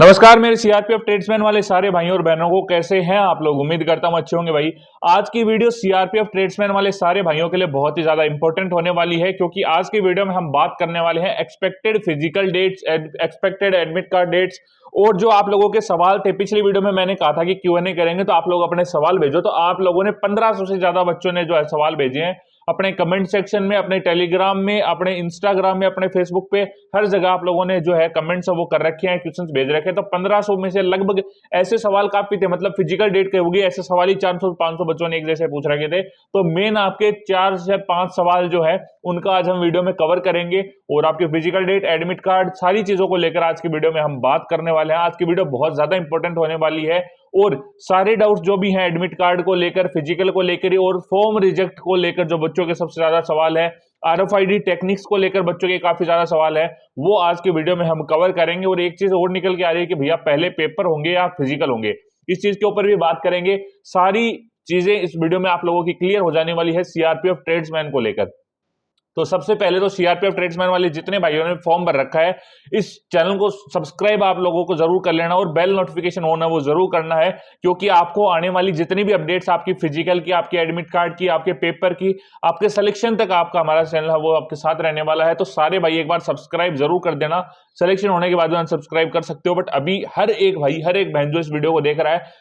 नमस्कार मेरे CRPF tradesman वाले सारे भाइयों और बहनों को, कैसे हैं आप लोग। उम्मीद करता हूं अच्छे होंगे भाई। आज की वीडियो सीआरपीएफ ट्रेड्समैन वाले सारे भाइयों के लिए बहुत ही ज्यादा इंपॉर्टेंट होने वाली है, क्योंकि आज की वीडियो में हम बात करने वाले हैं expected physical dates, expected admit card dates. और जो आप लोगों के सवाल थे, पिछली वीडियो में मैंने कहा था कि क्यूएनए करेंगे, तो आप लोग अपने सवाल भेजो। तो आप लोगों ने 1500 से ज्यादा बच्चों ने जो है सवाल भेजे हैं अपने कमेंट सेक्शन में, अपने टेलीग्राम में, अपने इंस्टाग्राम में, अपने फेसबुक पे, हर जगह आप लोगों ने जो है कमेंट्स वो कर रखे हैं, क्वेश्चंस भेज रखे हैं। तो 1500 में से लगभग ऐसे सवाल काफी थे, मतलब फिजिकल डेट के होगी ऐसे सवाल ही 400-500 बच्चों ने एक जैसे पूछ रखे थे। तो मेन आपके 4 से 5 सवाल जो है उनका आज हम वीडियो में कवर करेंगे, और आपके फिजिकल डेट, एडमिट कार्ड, सारी चीजों को लेकर आज की वीडियो में हम बात करने वाले हैं। आज की वीडियो बहुत ज्यादा इंपॉर्टेंट होने वाली है, और सारे डाउट्स जो भी हैं एडमिट कार्ड को लेकर, फिजिकल को लेकर और फॉर्म रिजेक्ट को लेकर जो बच्चों के सबसे ज्यादा सवाल है, आरएफआईडी टेक्निक्स को लेकर बच्चों के काफी ज्यादा सवाल है, वो आज के वीडियो में हम कवर करेंगे। और एक चीज और निकल के आ रही है कि भैया पहले पेपर होंगे या फिजिकल होंगे, इस चीज के ऊपर भी बात करेंगे। सारी चीजें इस वीडियो में आप लोगों की क्लियर हो जाने वाली है सीआरपीएफ ट्रेड्समैन को लेकर। तो सबसे पहले तो सीआरपीएफ ट्रेड्समैन वाले जितने भाइयों ने फॉर्म भर रखा है, इस चैनल को सब्सक्राइब आप लोगों को जरूर कर लेना, और बेल नोटिफिकेशन ऑन है वो जरूर करना है, क्योंकि आपको आने वाली जितनी भी अपडेट्स आपकी फिजिकल की, आपके एडमिट कार्ड की, आपके पेपर की, आपके सिलेक्शन तक आपका हमारा चैनल है वो आपके साथ रहने वाला है। तो सारे भाई एक बार सब्सक्राइब जरूर कर देना। सिलेक्शन होने के बाद भी अनसब्सक्राइब कर सकते हो, बट अभी हर एक भाई, हर एक बहन जो इस वीडियो को देख रहा है,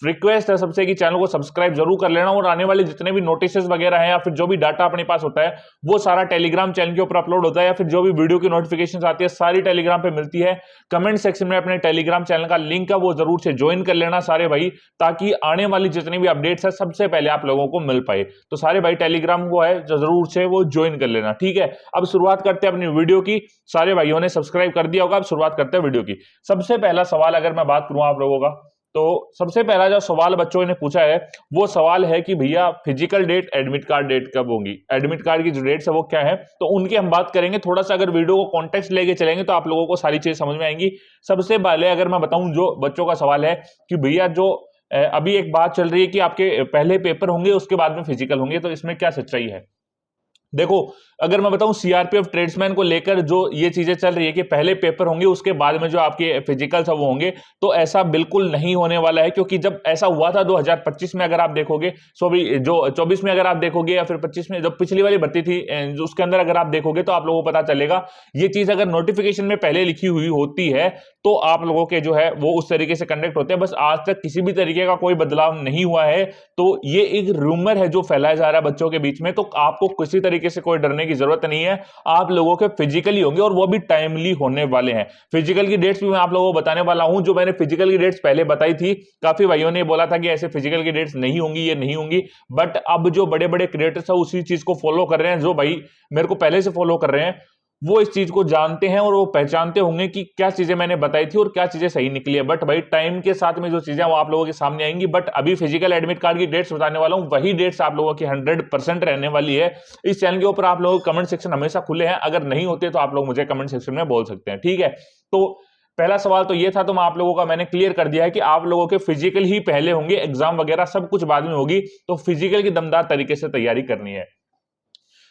रिक्वेस्ट है सबसे कि चैनल को सब्सक्राइब जरूर कर लेना। और आने वाले जितने भी नोटिस वगैरह हैं या फिर जो भी डाटा अपने पास होता है वो सारा टेलीग्राम चैनल के ऊपर अपलोड होता है, या फिर जो भी वीडियो की नोटिफिकेशंस आती है सारी टेलीग्राम पे मिलती है। कमेंट सेक्शन में अपने टेलीग्राम चैनल का लिंक है वो जरूर से ज्वाइन कर लेना सारे भाई, ताकि आने वाली जितनी भी अपडेट्स है सबसे पहले आप लोगों को मिल पाए। तो सारे भाई टेलीग्राम को है जरूर से वो ज्वाइन कर लेना, ठीक है। अब शुरुआत करते हैं अपनी वीडियो की। सारे भाइयों ने सब्सक्राइब कर दिया होगा, अब शुरुआत करते हैं वीडियो की। सबसे पहला सवाल अगर मैं बात करूं आप लोगों का, तो सबसे पहला जो सवाल बच्चों ने पूछा है वो सवाल है कि भैया physical date, admit card date कब होंगी, एडमिट कार्ड की जो डेट्स है वो क्या है। तो उनकी हम बात करेंगे। थोड़ा सा अगर वीडियो को कॉन्टेक्स्ट लेके चलेंगे तो आप लोगों को सारी चीजें समझ में आएंगी। सबसे पहले अगर मैं बताऊं, जो बच्चों का सवाल है कि भैया जो अभी एक बात चल रही है कि आपके पहले पेपर होंगे उसके बाद में फिजिकल होंगे, तो इसमें क्या सच्चाई है। देखो, अगर मैं बताऊं सीआरपीएफ ट्रेड्समैन को लेकर जो ये चीजें चल रही है कि पहले पेपर होंगे उसके बाद में जो आपके फिजिकल्स है वो होंगे, तो ऐसा बिल्कुल नहीं होने वाला है। क्योंकि जब ऐसा हुआ था 2025 में, अगर आप देखोगे, जो 24 में अगर आप देखोगे, या फिर 25 में जब पिछली वाली भर्ती थी जो उसके अंदर अगर आप देखोगे, तो आप लोगों को पता चलेगा ये चीज अगर नोटिफिकेशन में पहले लिखी हुई होती है तो आप लोगों के जो है वो उस तरीके से कंडक्ट होते हैं। बस आज तक किसी भी तरीके का कोई बदलाव नहीं हुआ है। तो ये एक रूमर है जो फैलाया जा रहा है बच्चों के बीच में, तो आपको किसी तरीके से कोई डरने की जरूरत नहीं है। आप लोगों के फिजिकली होंगे और वो भी टाइमली होने वाले हैं। फिजिकल की डेट्स भी मैं आप लोगों को बताने वाला हूं। जो मैंने फिजिकल की डेट्स पहले बताई थी, काफी भाइयों ने बोला था कि ऐसे फिजिकल की डेट्स नहीं होंगी, ये नहीं होंगी, बट अब जो बड़े बड़े क्रिएटर्स है उसी चीज को फॉलो कर रहे हैं। जो भाई मेरे को पहले से फॉलो कर रहे हैं वो इस चीज को जानते हैं और वो पहचानते होंगे कि क्या चीजें मैंने बताई थी और क्या चीजें सही निकली है। बट भाई टाइम के साथ में जो चीजें वो आप लोगों के सामने आएंगी। बट अभी फिजिकल एडमिट कार्ड की डेट्स बताने वाला हूं, वही डेट्स आप लोगों की 100% रहने वाली है। इस चैनल के ऊपर आप लोगों के कमेंट सेक्शन हमेशा खुले हैं, अगर नहीं होते तो आप लोग मुझे कमेंट सेक्शन में बोल सकते हैं, ठीक है। तो पहला सवाल तो ये था, तो मैं आप लोगों का मैंने क्लियर कर दिया है कि आप लोगों के फिजिकल ही पहले होंगे, एग्जाम वगैरह सब कुछ बाद में होगी। तो फिजिकल की दमदार तरीके से तैयारी करनी है।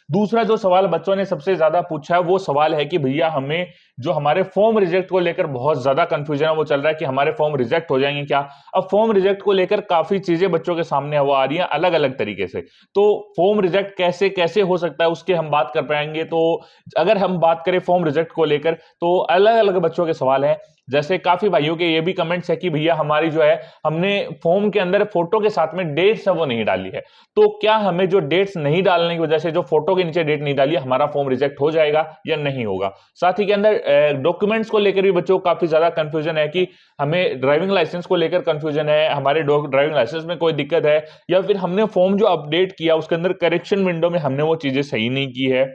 दूसरा जो सवाल बच्चों ने सबसे ज्यादा पूछा है वो सवाल है कि भैया हमें जो हमारे फॉर्म रिजेक्ट को लेकर बहुत ज्यादा कंफ्यूजन है वो चल रहा है कि हमारे फॉर्म रिजेक्ट हो जाएंगे क्या। अब फॉर्म रिजेक्ट को लेकर काफी चीजें बच्चों के सामने वो आ रही हैं अलग अलग तरीके से। तो फॉर्म रिजेक्ट कैसे कैसे हो सकता है उसके हम बात कर पाएंगे। तो अगर हम बात करें फॉर्म रिजेक्ट को लेकर, तो अलग अलग बच्चों के सवाल है। जैसे काफी भाइयों के ये भी कमेंट्स है कि भैया हमारी जो है हमने फॉर्म के अंदर फोटो के साथ में डेट्स है वो नहीं डाली है, तो क्या हमें जो डेट्स नहीं डालने की वजह से, जो फोटो के नीचे डेट नहीं डाली, हमारा फॉर्म रिजेक्ट हो जाएगा या नहीं होगा। साथ ही के अंदर डॉक्यूमेंट्स को लेकर भी बच्चों को काफी ज्यादा कंफ्यूजन है कि हमें ड्राइविंग लाइसेंस को लेकर कंफ्यूजन है, हमारे ड्राइविंग लाइसेंस में कोई दिक्कत है, या फिर हमने फॉर्म जो अपडेट किया उसके अंदर करेक्शन विंडो में हमने वो चीजें सही नहीं की है,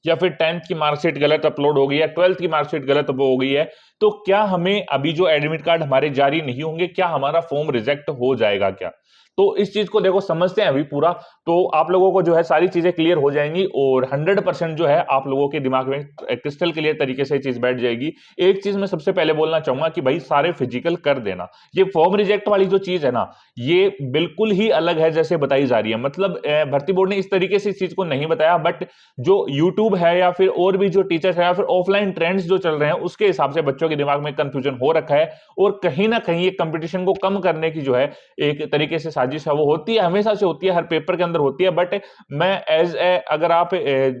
या फिर 10th की मार्कशीट गलत अपलोड हो गई है, 12th की मार्कशीट गलत हो गई है। तो क्या हमें अभी जो एडमिट कार्ड हमारे जारी नहीं होंगे, क्या हमारा फॉर्म रिजेक्ट हो जाएगा क्या। तो इस चीज को देखो समझते हैं अभी पूरा, तो आप लोगों को जो है सारी चीजें क्लियर हो जाएंगी और 100% जो है आप लोगों के दिमाग में क्रिस्टल क्लियर तरीके से चीज बैठ जाएगी। एक चीज मैं सबसे पहले बोलना चाहूंगा कि भाई सारे फिजिकल कर देना। ये फॉर्म रिजेक्ट वाली जो चीज है ना, ये बिल्कुल ही अलग है जैसे बताई जा रही है। मतलब भर्ती बोर्ड ने इस तरीके से इस चीज को नहीं बताया, बट जो यूट्यूब है या फिर और भी जो टीचर्स है या फिर ऑफलाइन ट्रेंड्स जो चल रहे हैं उसके हिसाब से बच्चों बच्चों के दिमाग में कंफ्यूजन हो रखा है और कहीं ना कहीं ये कंपटीशन को कम करने की जो है एक तरीके से साजिश है वो होती है, हमेशा से होती है, हर पेपर के अंदर होती है। बट मैं एज ए अगर आप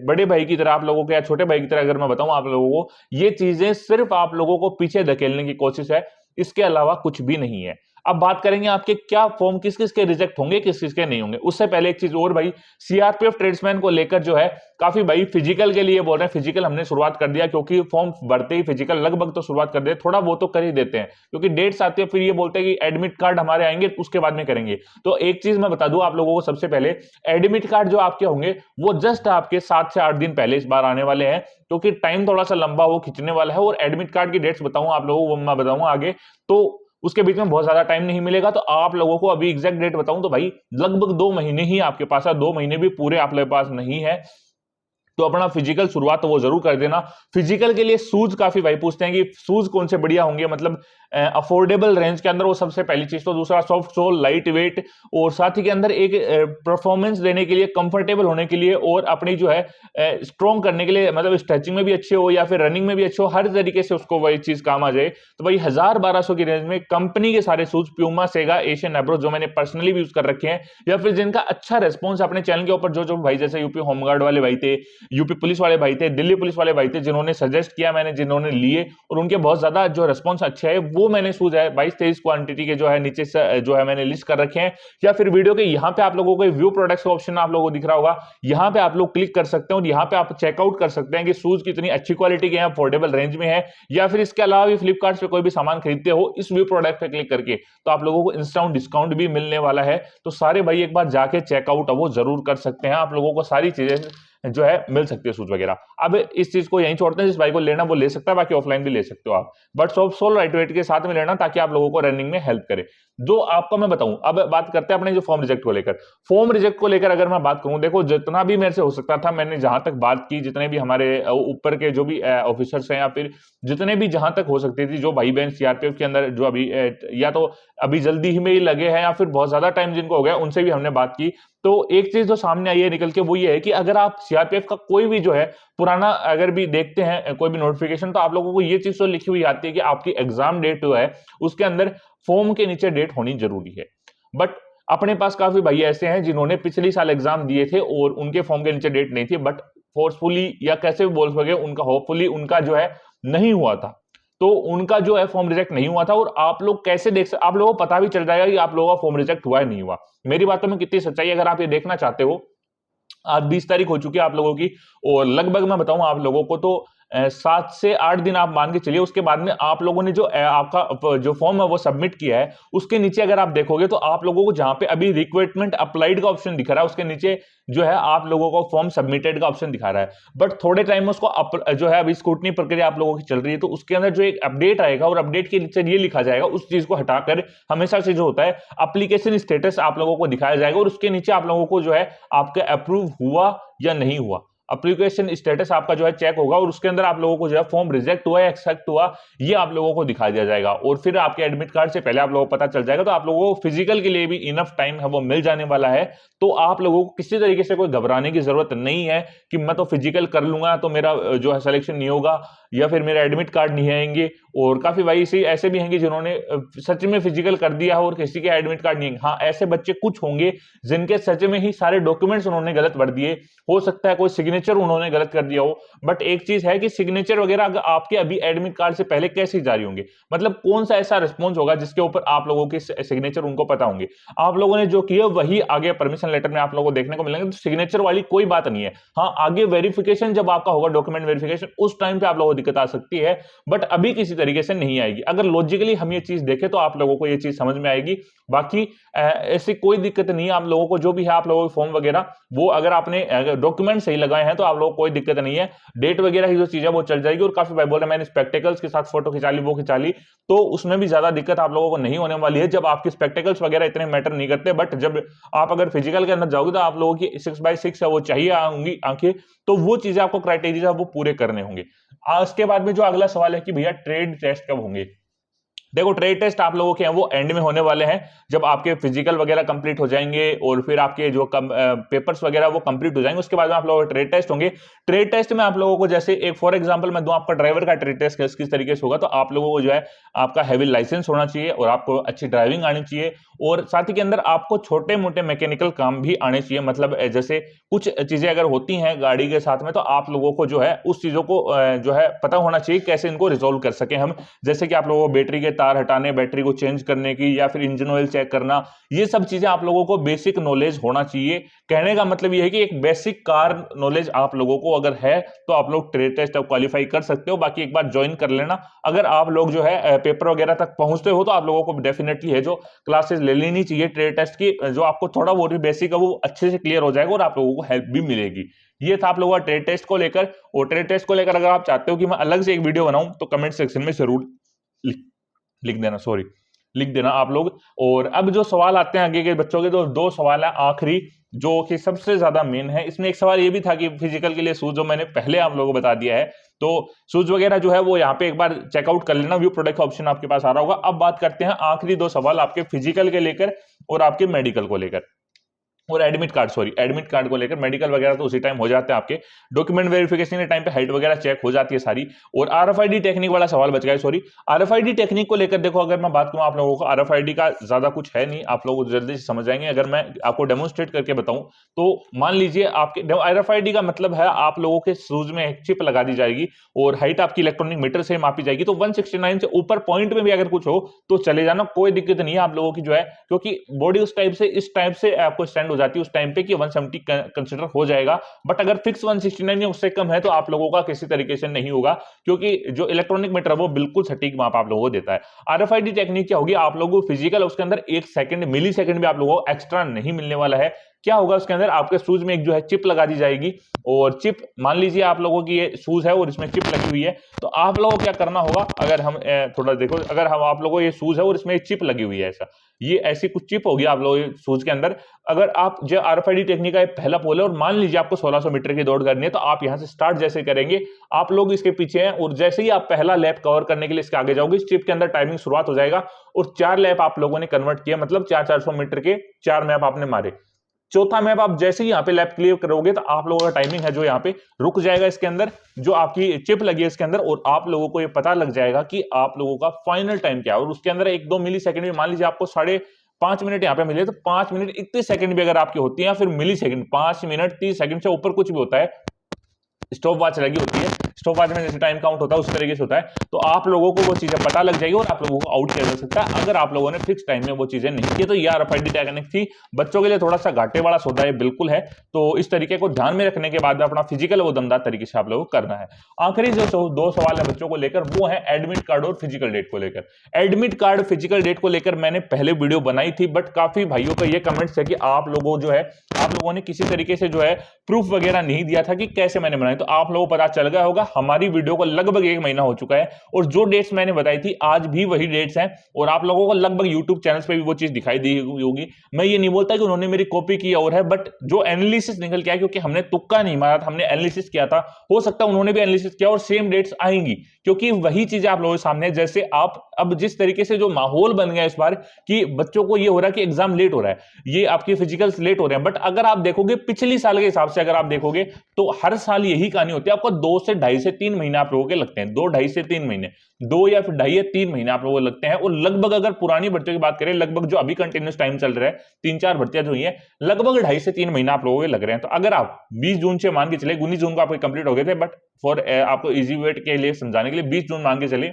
बड़े भाई की तरह आप लोगों को या छोटे भाई की तरह अगर मैं बताऊं आप लोगों को, ये चीजें सिर्फ आप लोगों को पीछे धकेलने की कोशिश है, इसके अलावा कुछ भी नहीं है। अब बात करेंगे आपके क्या फॉर्म किस किस के रिजेक्ट होंगे, किस किस के नहीं होंगे। उससे पहले एक चीज और भाई, सीआरपीएफ ट्रेड्समैन को लेकर जो है काफी भाई फिजिकल के लिए बोल रहे हैं, फिजिकल हमने शुरुआत कर दिया क्योंकि फॉर्म भरते ही फिजिकल लगभग तो शुरुआत कर दे, थोड़ा वो तो कर ही देते हैं क्योंकि डेट्स आती है, फिर ये बोलते हैं कि एडमिट कार्ड हमारे आएंगे उसके बाद में करेंगे। तो एक चीज मैं बता दूं आप लोगों को, सबसे पहले एडमिट कार्ड जो आपके होंगे वो जस्ट आपके 7 से 8 दिन पहले इस बार आने वाले हैं क्योंकि टाइम थोड़ा सा लंबा वो खिंचने वाला है। और एडमिट कार्ड की डेट्स बताऊं आप लोगों को, वो मैं बताऊंगा आगे, तो उसके बीच में बहुत ज्यादा टाइम नहीं मिलेगा। तो आप लोगों को अभी एग्जैक्ट डेट बताऊं तो भाई लगभग 2 महीने ही आपके पास है, 2 महीने भी पूरे आपके पास नहीं है। तो अपना फिजिकल शुरुआत तो वो जरूर कर देना। फिजिकल के लिए शूज काफी भाई पूछते हैं कि शूज कौन से बढ़िया होंगे, मतलब अफोर्डेबल रेंज के अंदर, वो सबसे पहली चीज। तो दूसरा सॉफ्ट सोल, लाइट वेट, और साथ ही के अंदर एक परफॉर्मेंस देने के लिए, कंफर्टेबल होने के लिए और अपनी जो है स्ट्रॉन्ग करने के लिए, मतलब स्ट्रेचिंग में भी अच्छे हो या फिर रनिंग में भी अच्छे हो, हर तरीके से उसको वही चीज काम आ जाए। तो भाई 1000-1200 की रेंज में कंपनी के सारे शूज, प्यूमा, सेगा, एशियन एब्रो, जो मैंने पर्सनली भी यूज कर रखे हैं या फिर जिनका अच्छा रेस्पॉन्स अपने चैनल के ऊपर जो जो भाई जैसे यूपी होमगार्ड वाले भाई थे, यूपी पुलिस वाले भाई थे, दिल्ली पुलिस वाले भाई थे, जिन्होंने सजेस्ट किया, मैंने जिन्होंने लिए और उनके बहुत ज्यादा जो रेस्पॉन्स अच्छा है, वो मैंने शूज है 22-23 क्वांटिटी के जो है नीचे से जो है मैंने लिस्ट कर रखे हैं। या फिर वीडियो के यहाँ पे आप लोगों को व्यू प्रोडक्ट्स का ऑप्शन आप लोगों को दिख रहा होगा, यहाँ पे आप लोग क्लिक कर सकते हैं और यहाँ पे आप चेकआउट कर सकते हैं कि शूज कितनी अच्छी क्वालिटी के हैं, अफोर्डेबल रेंज में है। या फिर इसके अलावा भी फ्लिपकार्ट पे कोई भी सामान खरीदते हो, इस व्यू प्रोडक्ट पे क्लिक करके तो आप लोगों को इंस्टेंट डिस्काउंट भी मिलने वाला है। तो सारे भाई एक बार जाके चेकआउट वो जरूर कर सकते हैं, आप लोगों को सारी चीजें जो है मिल सकती है, शूज वगैरह। अब इस चीज को यहीं छोड़ते हैं, जिस भाई को लेना वो ले सकता है, बाकी ऑफलाइन भी ले सकते हो आप, but soft sole light weight के साथ में लेना ताकि आप लोगों को रनिंग में हेल्प करे। जो आपको मैं बताऊं, अब बात करते हैं अपने जो फॉर्म रिजेक्ट को लेकर। फॉर्म रिजेक्ट को लेकर अगर मैं बात करूं, देखो जितना भी मेरे से हो सकता था मैंने जहां तक बात की, जितने भी हमारे ऊपर के जो भी ऑफिसर्स हैं या फिर जितने भी जहां तक हो सकती थी, जो भाई बहन सीआरपीएफ के अंदर जो अभी या तो अभी जल्दी ही में ही लगे हैं या फिर बहुत ज्यादा टाइम जिनको हो गया, उनसे भी हमने बात की। तो एक चीज जो सामने आई है निकल के, वो ये है कि अगर आप सीआरपीएफ का कोई भी जो है पुराना अगर भी देखते हैं कोई भी नोटिफिकेशन, तो आप लोगों को ये चीज तो लिखी हुई आती है कि आपकी एग्जाम डेट जो है उसके अंदर फॉर्म के नीचे डेट होनी जरूरी है। बट अपने पास काफी भाई ऐसे हैं जिन्होंने पिछले साल एग्जाम दिए थे और उनके फॉर्म के नीचे डेट नहीं थी, बट फोर्सफुली या कैसे भी बोल सके, उनका होपफुली उनका जो है नहीं हुआ था, तो उनका जो है फॉर्म रिजेक्ट नहीं हुआ था। और आप लोग कैसे देख सकते, आप लोगों को पता भी चल जाएगा कि आप लोगों का फॉर्म रिजेक्ट हुआ है नहीं हुआ। मेरी बातों में कितनी सच्चाई है, अगर आप ये देखना चाहते हो, आज 20 तारीख हो चुकी है आप लोगों की, और लगभग मैं बताऊं आप लोगों को तो 7 से 8 दिन आप मान के चलिए, उसके बाद में आप लोगों ने जो आपका जो फॉर्म है वो सबमिट किया है, उसके नीचे अगर आप देखोगे तो आप लोगों को जहां पे अभी रिक्रूटमेंट अप्लाइड का ऑप्शन दिखा रहा है, उसके नीचे जो है आप लोगों को फॉर्म सबमिटेड का ऑप्शन दिखा रहा है। बट थोड़े टाइम में उसको जो है अभी स्क्रूटनी प्रक्रिया आप लोगों की चल रही है, तो उसके अंदर जो एक अपडेट आएगा और अपडेट के नीचे ये लिखा जाएगा, उस चीज को हटाकर हमेशा से जो होता है एप्लीकेशन स्टेटस आप लोगों को दिखाया जाएगा और उसके नीचे आप लोगों को जो है आपका अप्रूव हुआ या नहीं हुआ, एप्लीकेशन स्टेटस आपका जो है चेक होगा और उसके अंदर आप लोगों को जो है फॉर्म रिजेक्ट हुआ या एक्सेप्ट हुआ ये आप लोगों को दिखा दिया जाएगा। और फिर आपके एडमिट कार्ड से पहले आप लोगों को पता चल जाएगा, तो आप लोगों को फिजिकल के लिए भी इनफ टाइम है वो मिल जाने वाला है। तो आप लोगों को किसी तरीके से कोई घबराने की जरूरत नहीं है कि मैं तो फिजिकल कर लूंगा तो मेरा जो है सिलेक्शन नहीं होगा या फिर मेरा एडमिट कार्ड नहीं आएंगे। और काफी भाई इसी ऐसे भी हैं जिन्होंने सच में फिजिकल कर दिया हो और किसी के एडमिट कार्ड नहीं है। हाँ, ऐसे बच्चे कुछ होंगे जिनके सच में ही सारे डॉक्यूमेंट्स उन्होंने गलत भर दिए, हो सकता है कोई सिग्नेचर उन्होंने गलत कर दिया हो। बट एक चीज है कि सिग्नेचर वगैरह अगर आपके अभी एडमिट कार्ड से पहले कैसे जारी होंगे, मतलब कौन सा ऐसा रिस्पॉन्स होगा जिसके ऊपर आप लोगों के सिग्नेचर उनको पता होंगे। आप लोगों ने जो किया वही आगे परमिशन लेटर में आप लोगों को देखने को मिलेंगे, तो सिग्नेचर वाली कोई बात नहीं है। हाँ, आगे वेरिफिकेशन जब आपका होगा, डॉक्यूमेंट वेरिफिकेशन, उस टाइम पे आप लोगों को दिक्कत आ सकती है, बट अभी किसी तरीके से नहीं आएगी। अगर लॉजिकली हम ये चीज देखें तो आप लोगों को ये चीज समझ में आएगी। बाकी ऐसी कोई दिक्कत नहीं है आप लोगों को, जो भी है आप लोगों के फॉर्म वगैरह वो अगर आपने डॉक्यूमेंट सही लगाए हैं तो आप लोगों को कोई दिक्कत नहीं है। डेट वगैरह की जो चीज है वो चल जाएगी। और काफी भाई बोल रहे मैंने स्पेक्टिकल्स के साथ फोटो खिंचा ली, वो खिंचा ली, तो उसमें भी ज्यादा दिक्कत आप लोगों को नहीं होने वाली है जब आपकी स्पेक्टिकल्स वगैरह इतने मैटर नहीं करते। बट जब आप अगर फिजिकल के अंदर जाओगे तो आप लोगों की 6x6 है वो चाहिए होंगी आंखें, तो वो चीजें आपको क्राइटेरिया वो पूरे करने होंगे। इसके बाद में जो अगला सवाल है कि भैया ट्रेड टेस्ट कब होंगे, देखो ट्रेड टेस्ट आप लोगों के हैं वो एंड में होने वाले हैं, जब आपके फिजिकल वगैरह कंप्लीट हो जाएंगे और फिर आपके जो पेपर्स वगैरह वो कंप्लीट हो जाएंगे, उसके बाद में आप लोगों के ट्रेड टेस्ट होंगे। ट्रेड टेस्ट में आप लोगों को जैसे एक फॉर एग्जांपल मैं दूं, आपका ड्राइवर का ट्रेड टेस्ट किस तरीके से होगा, तो आप लोगों को जो है आपका हैवी लाइसेंस होना चाहिए और आपको अच्छी ड्राइविंग आनी चाहिए, और साथ ही के अंदर आपको छोटे मोटे मैकेनिकल काम भी आने चाहिए। मतलब जैसे कुछ चीजें अगर होती हैं गाड़ी के साथ में, तो आप लोगों को जो है उस चीजों को जो है पता होना चाहिए कैसे इनको रिजोल्व कर सके हम। जैसे कि आप लोगों को बैटरी के तार हटाने, बैटरी को चेंज करने की, या फिर इंजन ऑयल चेक करना, ये सब चीजें आप लोगों को बेसिक नॉलेज होना चाहिए। कहने का मतलब ये है कि एक बेसिक कार नॉलेज आप लोगों को अगर है तो आप लोग ट्रेड टेस्ट क्वालिफाई कर सकते हो। बाकी एक बार ज्वाइन कर लेना, अगर आप लोग जो है पेपर वगैरह तक पहुंचते हो तो आप लोगों को डेफिनेटली है जो क्लासेस ले लेनी चाहिए ट्रेड टेस्ट की, जो आपको थोड़ा बहुत भी बेसिक है वो अच्छे से क्लियर हो जाएगा और आप लोगों को हेल्प भी मिलेगी। ये था आप लोगों का ट्रेड टेस्ट को लेकर। और ट्रेड टेस्ट को लेकर अगर आप चाहते हो कि मैं अलग से एक वीडियो बनाऊं तो कमेंट सेक्शन में जरूर लिख लिख देना, सॉरी लिख देना आप लोग। और अब जो सवाल आते हैं आगे के बच्चों के, तो दो सवाल है आखिरी जो कि सबसे ज्यादा मेन है। इसमें एक सवाल ये भी था कि फिजिकल के लिए शूज, जो मैंने पहले आप लोगों को बता दिया है, तो शूज वगैरह जो है वो यहाँ पे एक बार चेकआउट कर लेना, व्यू प्रोडक्ट ऑप्शन आपके पास आ रहा होगा। अब बात करते हैं आखिरी दो सवाल आपके फिजिकल के लेकर और आपके मेडिकल को लेकर, और admit card, sorry admit card को लेकर। मेडिकल वगैरह तो उसी टाइम हो जाते हैं आपके, डॉक्यूमेंट वेरिफिकेशन के टाइम पे हाइट वगैरह चेक हो जाती है सारी। और आरएफआईडी टेक्निक वाला सवाल बच गया, सॉरी आरएफआईडी टेक्निक को लेकर देखो, अगर मैं बात करूं आप लोगों को, आरएफआईडी का ज्यादा कुछ है नहीं, आप लोग जल्दी से समझ जाएंगे। अगर मैं आपको डेमोन्स्ट्रेट करके बताऊं तो मान लीजिए आपके आरएफआईडी का मतलब है आप लोगों के शूज में एक चिप लगा दी जाएगी और हाइट आपकी इलेक्ट्रॉनिक मीटर से मापी जाएगी। तो 169 से ऊपर पॉइंट में भी अगर कुछ हो तो चले जाना, कोई दिक्कत नहीं है आप लोगों की जो है, क्योंकि बॉडी उस टाइप से आपको स्टैंड हो जाती है उस टाइम पे कि 170 कंसीडर हो जाएगा। बट अगर फिक्स 169 या उससे कम है तो आप लोगों का किसी तरीके से नहीं होगा, क्योंकि जो इलेक्ट्रॉनिक मीटर है वो बिल्कुल सटीक माप आप लोगों को देता है। आरएफआईडी टेक्निक क्या होगी, आप लोगों को फिजिकल उसके अंदर 1 सेकंड मिली सेकंड भी आप लोगों को एक्स्ट्रा नहीं मिलने वाला है। क्या होगा उसके अंदर, आपके शूज में एक जो है चिप लगा दी जाएगी, और चिप मान लीजिए आप लोगों की ये शूज है और इसमें चिप लगी हुई है, तो आप लोगों को क्या करना होगा, अगर हम थोड़ा देखो, अगर हम आप लोगों को ये शूज है और इसमें एक चिप लगी हुई है, ऐसा ये ऐसी कुछ चिप होगी आप लोगों के शूज के अंदर। अगर आप जो आरएफआईडी टेक्निक का पहला पोल है और मान लीजिए आपको 1600 मीटर की दौड़ करनी है, तो आप यहां से स्टार्ट जैसे करेंगे, आप लोग इसके पीछे हैं और जैसे ही आप पहला लैप कवर करने के लिए इसके आगे जाओगे, इस चिप के अंदर टाइमिंग शुरुआत हो जाएगा और 4 लैप आप लोगों ने कन्वर्ट किया, मतलब 400 मीटर के 4 मैप आपने मारे। चौथा मैप आप जैसे ही यहाँ पे लैप क्लियर करोगे तो आप लोगों का टाइमिंग है जो यहाँ पे रुक जाएगा इसके अंदर, जो आपकी चिप लगी है इसके अंदर, और आप लोगों को ये पता लग जाएगा कि आप लोगों का फाइनल टाइम क्या है। और उसके अंदर 1-2 मिली सेकंड भी, मान लीजिए आपको 5.5 मिनट यहाँ पे मिले, तो 5 मिनट 31 सेकंड भी अगर आपकी होती है, या फिर मिली सेकंड 5 मिनट 30 सेकंड से ऊपर कुछ भी होता है, स्टॉप वॉच लगी होती है, स्टॉप वॉच में जैसे टाइम काउंट होता है उस तरीके से होता है, तो आप लोगों को वो चीजें पता लग जाएगी और आप लोगों को आउट किया जा सकता है अगर आप लोगों ने फिक्स टाइम में वो चीजें नहीं की। तो ये आरएफआईडी टेक्निक थी, बच्चों के लिए थोड़ा सा घाटे वाला सौदा है बिल्कुल है, तो इस तरीके को ध्यान में रखने के बाद अपना फिजिकल वो दमदार तरीके से आप लोगों को करना है। आखिरी जो 2 सवाल है बच्चों को लेकर वो है एडमिट कार्ड और फिजिकल डेट को लेकर। एडमिट कार्ड फिजिकल डेट को लेकर मैंने पहले वीडियो बनाई थी, बट काफी भाइयों का ये कमेंट्स है कि आप लोगों ने किसी तरीके से जो है प्रूफ वगैरह नहीं दिया था कि कैसे मैंने बनाई। तो आप लोगों को पता चल गया होगा, हमारी वीडियो को लगभग 1 महीना हो चुका है और जो डेट्स मैंने बताई थी आज भी वही डेट्स हैं, और आप लोगों को लगभग यूट्यूब चैनल्स पे भी वो चीज दिखाई दी होगी। मैं ये नहीं बोलता कि उन्होंने मेरी कॉपी की और है, बट जो एनालिसिस निकल के आया, क्योंकि हमने तुक्का नहीं मारा था, हमने एनालिसिस किया था, हो सकता है उन्होंने भी एनालिसिस किया और सेम डेट्स आएंगी, क्योंकि वही चीजें आप लोगों के सामने है। जैसे आप अब जिस तरीके से जो माहौल बन गया इस बार कि बच्चों को ये हो रहा है कि एग्जाम लेट हो रहा है, ये आपके फिजिकल्स लेट हो रहे हैं, बट अगर आप देखोगे पिछली साल के हिसाब से अगर आप देखोगे तो हर साल यही कहानी होती है, आपको 2 से 2.5 से 3 महीने आप लोगों के लगते हैं, 2-2.5 से 3 महीने, 2 या फिर 2.5 या 3 महीने आप लोगों को लगते हैं। और लगभग अगर पुरानी भर्तियों की बात करें, लगभग जो अभी कंटिन्यूस टाइम चल रहा है 3-4 भर्तियां जो हुई है, लगभग 2.5 से 3 महीना आप लोगों के लग रहे हैं। तो अगर आप 20 जून से मान के चले, 19 जून को आपके कंप्लीट हो गए थे, बट फॉर आपको इजी वेट के लिए समझाने के लिए 20 जून मान के चले,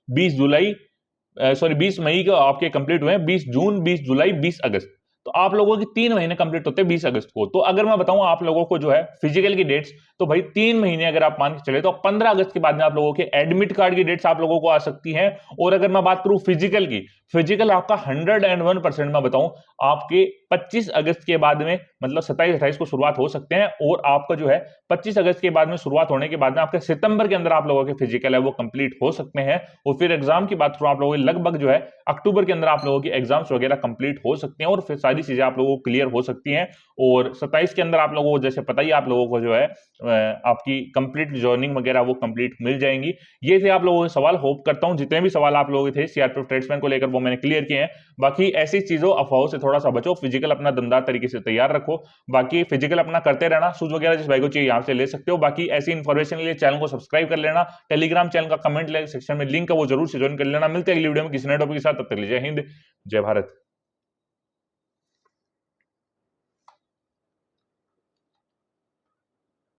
20 मई को आपके कंप्लीट हुए हैं, 20 जून, 20 जुलाई, 20 अगस्त, तो आप लोगों के 3 महीने कंप्लीट होते हैं 20 अगस्त को। तो अगर मैं बताऊं आप लोगों को जो है फिजिकल की डेट्स, तो भाई 3 महीने अगर आप मान के चले तो 15 अगस्त के बाद में आप लोगों के एडमिट कार्ड की डेट्स आप लोगों को आ सकती हैं। और अगर मैं बात करूं फिजिकल की, फिजिकल आपका 101% मैं बताऊं आपके 25 अगस्त के बाद में मतलब 27-28 को शुरुआत हो सकते हैं और आपका जो है 25 अगस्त के बाद में शुरुआत होने के बाद में आपके सितंबर के अंदर आप लोगों के फिजिकल है वो कंप्लीट हो सकते हैं और फिर एग्जाम की बात करूं आप लोगों की लगभग जो है अक्टूबर के अंदर आप लोगों की एग्जाम्स वगैरह कंप्लीट हो सकते हैं और फिर सारी चीजें आप लोगों को क्लियर हो सकती हैं और 27 के अंदर आप लोगों को जैसे पता ही आप लोगों को जो है आपकी कंप्लीट जॉइनिंग वगैरह वो कंप्लीट मिल जाएंगी। ये थे आप लोगों के सवाल। होप करता हूं जितने भी सवाल आप लोगों के थे सीआरपीएफ ट्रेड्समैन को लेकर वो मैंने क्लियर किए हैं। बाकी ऐसी चीजों अफवाहों से थोड़ा सा बचो, फिजिकल अपना दमदार तरीके से तैयार रखो। बाकी फिजिकल अपना करते रहना, शूज वगैरह जिस भाई को चाहिए यहाँ से ले सकते हो। बाकी ऐसी इन्फॉर्मेशन के लिए चैनल को सब्सक्राइब कर लेना, टेलीग्राम चैनल का कमेंट सेक्शन में लिंक है वो जरूर से ज्वाइन कर लेना। मिलते हैं अगली वीडियो में किसी नए टॉपिक के साथ, तब तक के लिए जय हिंद जय भारत।